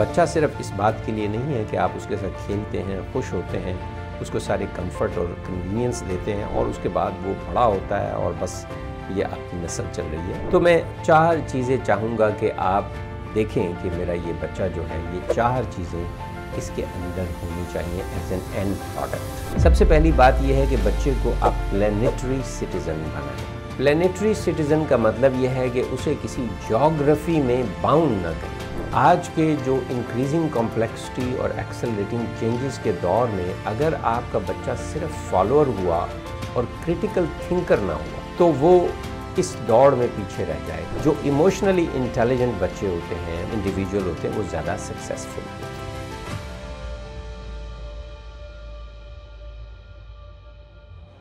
बच्चा सिर्फ इस बात के लिए नहीं है कि आप उसके साथ खेलते हैं, खुश होते हैं, उसको सारे कंफर्ट और कन्वीनियंस देते हैं और उसके बाद वो बड़ा होता है और बस ये आपकी नस्ल चल रही है। तो मैं 4 चीज़ें चाहूँगा कि आप देखें कि मेरा ये बच्चा जो है, ये 4 चीज़ें इसके अंदर होनी चाहिए एज एन एंड प्रोडक्ट। सबसे पहली बात यह है कि बच्चे को आप प्लैनेटरी सिटीज़न बनाएं। प्लैनेटरी सिटीज़न का मतलब यह है कि उसे किसी ज्योग्राफी में बाउंड ना करें। आज के जो इंक्रीजिंग कॉम्प्लेक्सिटी और एक्सेलरेटिंग चेंजेस के दौर में अगर आपका बच्चा सिर्फ फॉलोअर हुआ और क्रिटिकल थिंकर ना हुआ तो वो इस दौड़ में पीछे रह जाएगा। जो इमोशनली इंटेलिजेंट बच्चे होते हैं, इंडिविजुअल होते हैं, वो ज़्यादा सक्सेसफुल होते हैं।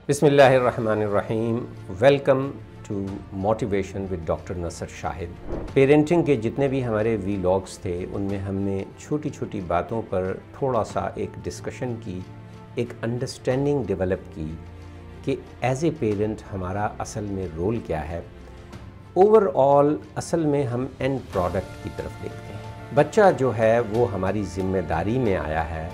बिस्मिल्लाहिर्रहमानिर्रहीम। Welcome to motivation with doctor Nasar Shahid. Parenting के जितने भी हमारे वीलॉग्स थे उनमें हमने छोटी छोटी बातों पर थोड़ा सा एक डिस्कशन की, एक अंडरस्टैंडिंग डेवलप की कि एज ए पेरेंट हमारा असल में रोल क्या है। ओवरऑल असल में हम एंड प्रोडक्ट की तरफ देखते हैं। बच्चा जो है वो हमारी ज़िम्मेदारी में आया है,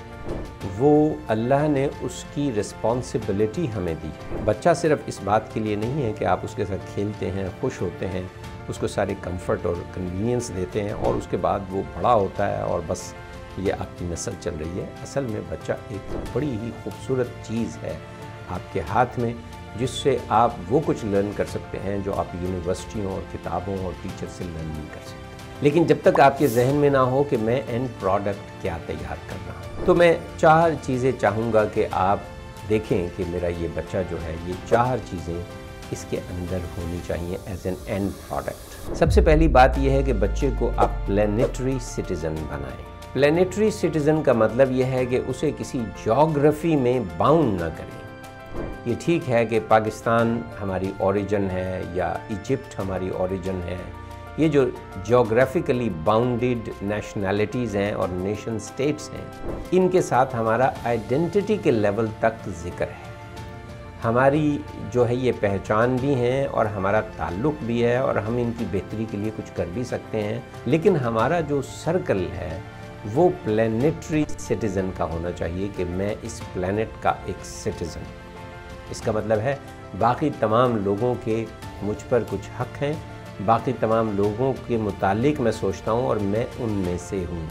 वो अल्लाह ने उसकी रिस्पॉन्सिबिलिटी हमें दी है। बच्चा सिर्फ इस बात के लिए नहीं है कि आप उसके साथ खेलते हैं, खुश होते हैं, उसको सारे कंफर्ट और कन्वीनियंस देते हैं और उसके बाद वो बड़ा होता है और बस ये आपकी नस्ल चल रही है। असल में बच्चा एक बड़ी ही खूबसूरत चीज़ है आपके हाथ में, जिससे आप वो कुछ लर्न कर सकते हैं जो आप यूनिवर्सिटियों और किताबों और टीचर से लर्न नहीं कर सकते। लेकिन जब तक आपके जहन में ना हो कि मैं एंड प्रोडक्ट क्या तैयार कर रहा हूँ, तो मैं 4 चीज़ें चाहूँगा कि आप देखें कि मेरा ये बच्चा जो है, ये 4 चीज़ें इसके अंदर होनी चाहिए एज एन एंड प्रोडक्ट। सबसे पहली बात यह है कि बच्चे को आप प्लैनेटरी सिटीज़न बनाएं। प्लैनेटरी सिटीज़न का मतलब यह है कि उसे किसी ज्योग्राफी में बाउंड ना करें। ये ठीक है कि पाकिस्तान हमारी ओरिजिन है या इजिप्ट हमारी ओरिजिन है, ये जो जोग्राफिकली बाउंडेड नेशनैलिटीज़ हैं और नेशन स्टेट्स हैं, इनके साथ हमारा आइडेंटिटी के लेवल तक ज़िक्र है। हमारी जो है ये पहचान भी हैं और हमारा ताल्लुक़ भी है और हम इनकी बेहतरी के लिए कुछ कर भी सकते हैं। लेकिन हमारा जो सर्कल है वो प्लैनेटरी सिटीज़न का होना चाहिए कि मैं इस प्लैनेट का एक सिटीज़न। इसका मतलब है बाकी तमाम लोगों के मुझ पर कुछ हक़ हैं, बाकी तमाम लोगों के मुतालिक मैं सोचता हूँ और मैं उनमें से हूँ।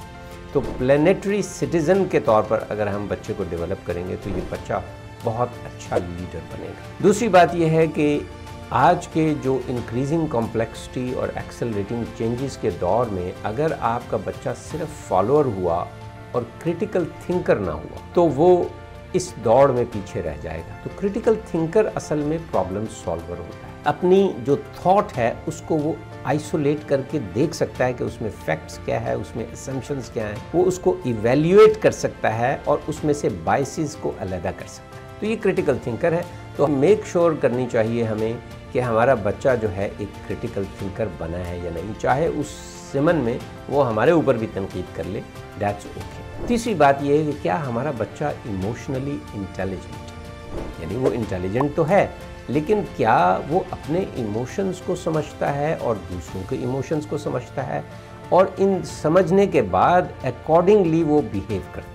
तो प्लैनेटरी सिटीज़न के तौर पर अगर हम बच्चे को डेवलप करेंगे तो ये बच्चा बहुत अच्छा लीडर बनेगा। दूसरी बात यह है कि आज के जो इंक्रीजिंग कॉम्प्लेक्सिटी और एक्सेलरेटिंग चेंजेस के दौर में अगर आपका बच्चा सिर्फ फॉलोअर हुआ और क्रिटिकल थिंकर ना हुआ तो वो इस दौड़ में पीछे रह जाएगा। तो क्रिटिकल थिंकर असल में प्रॉब्लम सॉल्वर होता है। अपनी जो थॉट है उसको वो आइसोलेट करके देख सकता है कि उसमें फैक्ट्स क्या है, उसमें असम्पशंस क्या हैं, वो उसको इवैल्यूएट कर सकता है और उसमें से बायसेस को अलग कर सकता है। तो ये क्रिटिकल थिंकर है। तो मेक श्योर करनी चाहिए हमें कि हमारा बच्चा जो है एक क्रिटिकल थिंकर बना है या नहीं, चाहे उस ज़मन में वो हमारे ऊपर भी तनकीद कर ले, दैट्स ओके। तीसरी बात ये है कि क्या हमारा बच्चा इमोशनली इंटेलिजेंट है, यानी वो इंटेलिजेंट तो है लेकिन क्या वो अपने इमोशंस को समझता है और दूसरों के इमोशंस को समझता है और इन समझने के बाद अकॉर्डिंगली वो बिहेव करता है।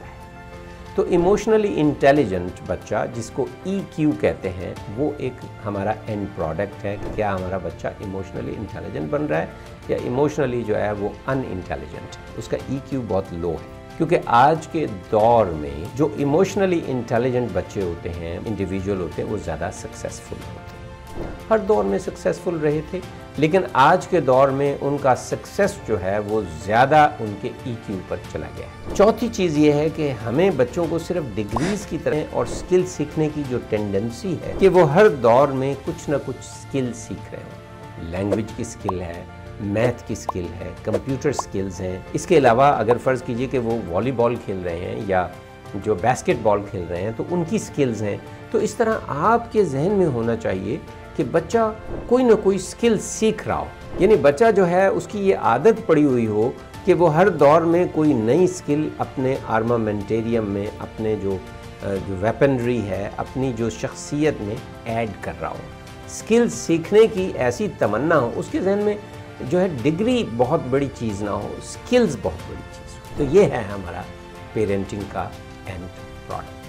तो इमोशनली इंटेलिजेंट बच्चा, जिसको EQ कहते हैं, वो एक हमारा एंड प्रोडक्ट है। क्या हमारा बच्चा इमोशनली इंटेलिजेंट बन रहा है या इमोशनली जो है वो अनइंटेलिजेंट है, उसका EQ बहुत लो है। क्योंकि आज के दौर में जो इमोशनली इंटेलिजेंट बच्चे होते हैं, इंडिविजुअल होते हैं, वो ज़्यादा सक्सेसफुल होते हैं। हर दौर में सक्सेसफुल रहे थे, लेकिन आज के दौर में उनका सक्सेस जो है वो ज़्यादा उनके EQ पर चला गया है। चौथी चीज़ ये है कि हमें बच्चों को सिर्फ डिग्रीज़ की तरह और स्किल सीखने की जो टेंडेंसी है कि वो हर दौर में कुछ ना कुछ स्किल सीख रहे हों। लैंग्वेज की स्किल है, मैथ की स्किल है, कंप्यूटर स्किल्स हैं। इसके अलावा अगर फ़र्ज़ कीजिए कि वो वॉलीबॉल खेल रहे हैं या जो बास्केटबॉल खेल रहे हैं तो उनकी स्किल्स हैं। तो इस तरह आपके जहन में होना चाहिए कि बच्चा कोई ना कोई स्किल सीख रहा हो, यानी बच्चा जो है उसकी ये आदत पड़ी हुई हो कि वो हर दौर में कोई नई स्किल अपने आर्मामेंटेरियम में, अपने जो वेपनरी है, अपनी जो शख्सियत में ऐड कर रहा हो। स्किल सीखने की ऐसी तमन्ना हो उसके जहन में, जो है डिग्री बहुत बड़ी चीज़ ना हो, स्किल्स बहुत बड़ी चीज़ हो। तो ये है हमारा पेरेंटिंग का एंड प्रोडक्ट।